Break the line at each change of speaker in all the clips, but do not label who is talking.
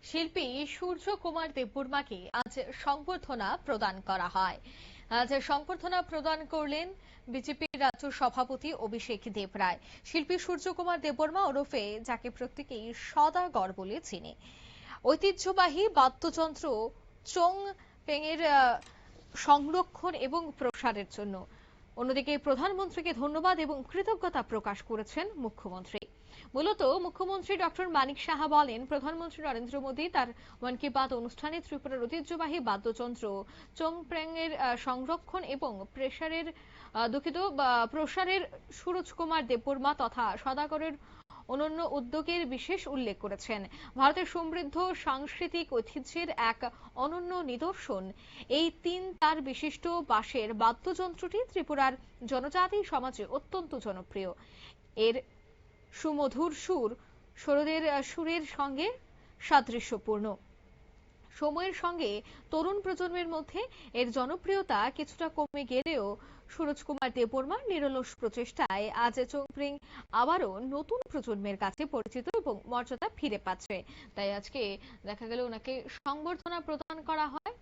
শিল্পী সূর্য কুমার দেববর্মাকে আজ সংবর্ধনা প্রদান করা হয়। আজ সংবর্ধনা প্রদান করলেন বিজেপির রাজ্য সভাপতি অভিষেক দেবরায়। শিল্পী সূর্য কুমার দেববর্মা ওরফে, যাকে প্রত্যেকেই সদাগর বলে চেনে, ঐতিহ্যবাহী বাদ্যযন্ত্র চোং পেঙের সংরক্ষণ এবং প্রসারের জন্য। অন্যদিকে প্রধানমন্ত্রীকে ধন্যবাদ এবং কৃতজ্ঞতা প্রকাশ করেছেন মুখ্যমন্ত্রী। মূলত মুখ্যমন্ত্রী ডক্টর মানিক সাহা বলেন, প্রধানমন্ত্রী নরেন্দ্র মোদী তার মন কি বাত অনুষ্ঠানে ত্রিপুরার ঐতিহ্যবাহী বাদ্যযন্ত্র চোংপ্রেঙের সংরক্ষণ এবং প্রসারের সুরজ কুমার দেববর্মা তথা সদাগরের অনন্য উদ্যোগের বিশেষ উল্লেখ করেছেন। ভারতের সমৃদ্ধ সাংস্কৃতিক ঐতিহ্যের এক অনন্য নিদর্শন এই তিন তার বিশিষ্ট বাঁশের বাদ্যযন্ত্রটি ত্রিপুরার জনজাতি সমাজে অত্যন্ত জনপ্রিয়। এর সুমধুর সুর সরোদের সুরের সঙ্গে সাদৃশ্যপূর্ণ। সময়ের সঙ্গে তরুণ প্রজন্মের মধ্যে এর জনপ্রিয়তা কিছুটা কমে গেলেও সুরজ কুমার দেববর্মার নিরলস প্রচেষ্টায় আজ চোংপ্রেং আবারও নতুন প্রজন্মের কাছে পরিচিত এবং মর্যাদা ফিরে পাচ্ছে। তাই আজকে দেখা গেল ওনাকে সংবর্ধনা প্রদান করা হয়,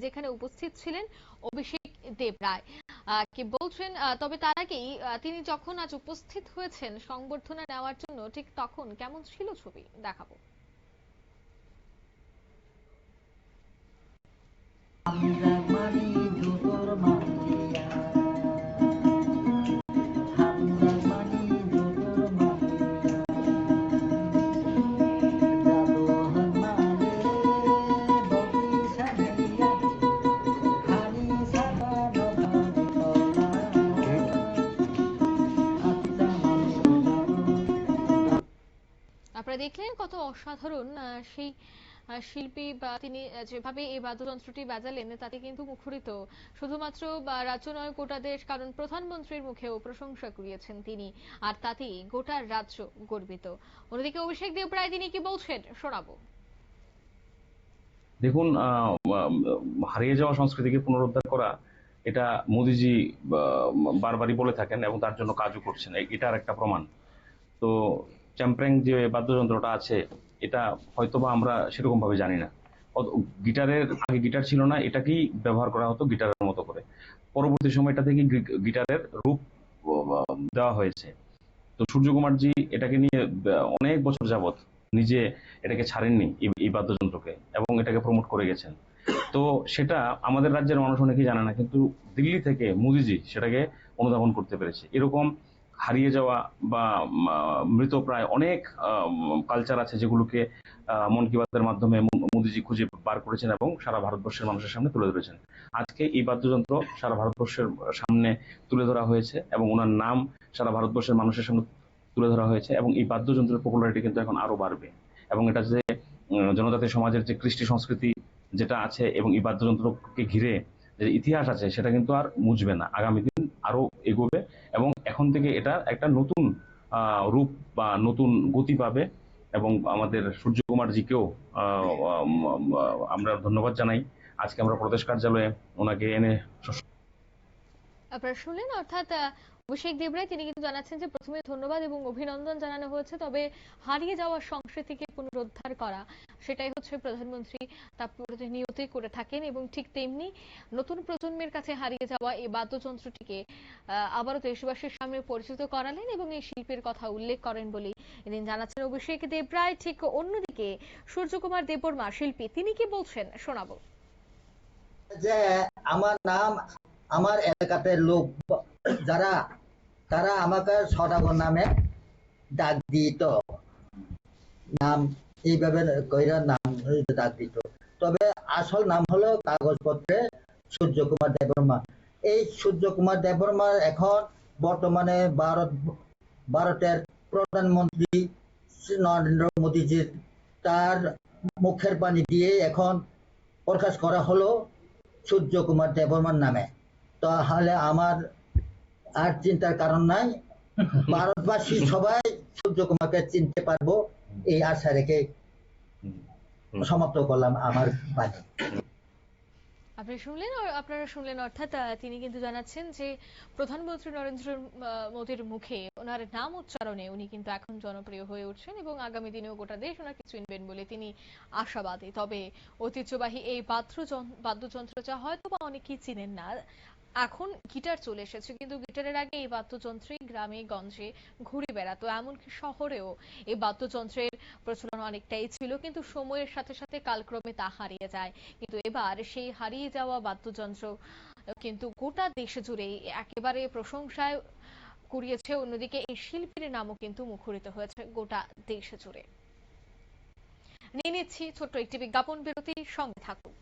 যেখানে উপস্থিত ছিলেন অভিষেক দেবরায়। কি বলছেন, তবে তার আগেই তিনি যখন আজ উপস্থিত হয়েছেন সংবর্ধনা নেওয়ার জন্য, ঠিক তখন কেমন ছিল ছবি দেখাবো। আপনারা দেখলেন কত অসাধারণ সেই শিল্পী, বা তিনি যেভাবে এই বাদ্যযন্ত্রটি বাজালেন তাতে কিন্তু মুখরিত শুধুমাত্র রাজ্য নয় গোটা দেশ, কারণ প্রধানমন্ত্রীর মুখেও প্রশংসা কুড়িয়েছেন তিনি, আর তাতেই গোটা রাজ্য গর্বিত। অন্যদিকে অভিষেক দেবরায় তিনি কি বলছেন শোনাবো।
দেখুন, হারিয়ে যাওয়া সংস্কৃতিকে পুনরুদ্ধার করা, এটা মোদিজি বারবারই বলে থাকেন এবং তার জন্য কাজও করছেন। এটার একটা প্রমাণ। তো চ্যাম্প্রেং যে বাদ্যযন্ত্রটা আছে, এটা হয়তোবা আমরা সেরকম ভাবে জানি না। গিটারের আগে গিটার ছিল না, এটাকেই ব্যবহার করা হতো গিটারের মতো করে। পরবর্তী সময়টা থেকে গিটারের রূপ দেওয়া হয়েছে। তো সূর্যকুমারজি এটাকে নিয়ে অনেক বছর যাবত নিজে এটাকে ছাড়েননি, এই বাদ্যযন্ত্রকে, এবং এটাকে প্রমোট করে গেছেন। তো সেটা আমাদের রাজ্যের মানুষ অনেকেই জানে না, কিন্তু দিল্লি থেকে মোদিজি সেটাকে অনুধাবন করতে পেরেছে। এরকম হারিয়ে যাওয়া বা মৃতপ্রায় অনেক কালচার আছে, যেগুলোকে মন কি বাতের মাধ্যমে মোদিজি খুঁজে বার করেছেন এবং সারা ভারতবর্ষের মানুষের সামনে তুলে ধরেছেন। আজকে এই বাদ্যযন্ত্র সারা ভারতবর্ষের সামনে তুলে ধরা হয়েছে এবং ওনার নাম সারা ভারতবর্ষের মানুষের সামনে তুলে ধরা হয়েছে, এবং এই বাদ্যযন্ত্রের পপুলারিটি কিন্তু এখন আরো বাড়বে। এবং এটা যে জনজাতি সমাজের যে কৃষ্টি সংস্কৃতি যেটা আছে এবং এই বাদ্যযন্ত্রকে ঘিরে যে ইতিহাস আছে, সেটা কিন্তু আর মুছবে না, আগামী দিন আরো এগোবে, এবং এখন থেকে এটা একটা নতুন রূপ বা নতুন গতি পাবে। এবং আমাদের সূর্যকুমারজিকেও আমরা ধন্যবাদ জানাই। আজকে আমরা প্রদেশ কার্যালয়ে ওনাকে এনে
আপনারা শুনলেন, অর্থাৎ অভিষেক দেবরায় তিনি কিন্তু জানাচ্ছেন যে প্রথমে ধন্যবাদ এবং অভিনন্দন জানানো হয়েছে, তবে হারিয়ে যাওয়া সংস্কৃতিকে পুনরুদ্ধার করা সেটাই হচ্ছে প্রধানমন্ত্রী তার প্রতিনিয়তই করে থাকেন, এবং ঠিক তেমনি নতুন প্রজন্মের কাছে হারিয়ে যাওয়া এই বাদ্যযন্ত্রটিকে আবারও দেশবাসীর সামনে পরিচিত করালেন এবং এই শিল্পের কথা উল্লেখ করেন বলেই এদিন জানাচ্ছেন অভিষেক দেবরায়। ঠিক অন্যদিকে সূর্যকুমার দেববর্মা শিল্পী, তিনি কি বলছেন শোনাবো।
যে আমার নাম, আমার এলাকাতে লোক যারা, তারা আমাকে সদাগর নামে ডাক দিত, নাম এইভাবে কইরা নাম ডাক দিত। তবে আসল নাম হলো কাগজপত্রে সূর্যকুমার দেববর্মা। এই সূর্যকুমার দেববর্মা এখন বর্তমানে ভারতের প্রধানমন্ত্রী নরেন্দ্র মোদীজির তার মুখের বাণী দিয়ে এখন প্রকাশ করা হলো সূর্যকুমার দেববর্মার নামে। তাহলে আমার আর চিন্তার কারণ নাই, ভারতবাসী সবাই সূর্যকুমারকে চিনতে পারবো, এই আশা রেখে সমাপ্ত করলাম আমার বাণী।
আপনারা শুনলেন অর্থাৎ তিনি কিন্তু জানাচ্ছেন যে প্রধানমন্ত্রী নরেন্দ্র মোদীর মুখে ওনার নাম উচ্চারণে উনি কিন্তু এখন জনপ্রিয় হয়ে উঠছেন এবং আগামী দিনেও গোটা দেশ ওনাকে চিনবেন বলে তিনি আশাবাদী। তবে ঐতিহ্যবাহী এই বাদ্যযন্ত্র যা হয়তো বা অনেকেই চিনেন না, এখন গিটার চলে এসেছে, কিন্তু গিটারের আগে এই বাদ্যযন্ত্রই গ্রামে গঞ্জে ঘুরে বেড়াতো। এমনকি শহরেও এই বাদ্যযন্ত্রের প্রচলন অনেকটাই ছিল, কিন্তু সময়ের সাথে সাথে কালক্রমে তা হারিয়ে যায়। কিন্তু এবার সেই হারিয়ে যাওয়া বাদ্যযন্ত্র কিন্তু গোটা দেশ জুড়েই একেবারে প্রশংসায় কুড়িয়েছে। অন্যদিকে এই শিল্পীর নামও কিন্তু মুখরিত হয়েছে গোটা দেশ জুড়ে। নিয়ে নিচ্ছি ছোট্ট একটি বিজ্ঞাপন বিরতি, সঙ্গে থাকুন।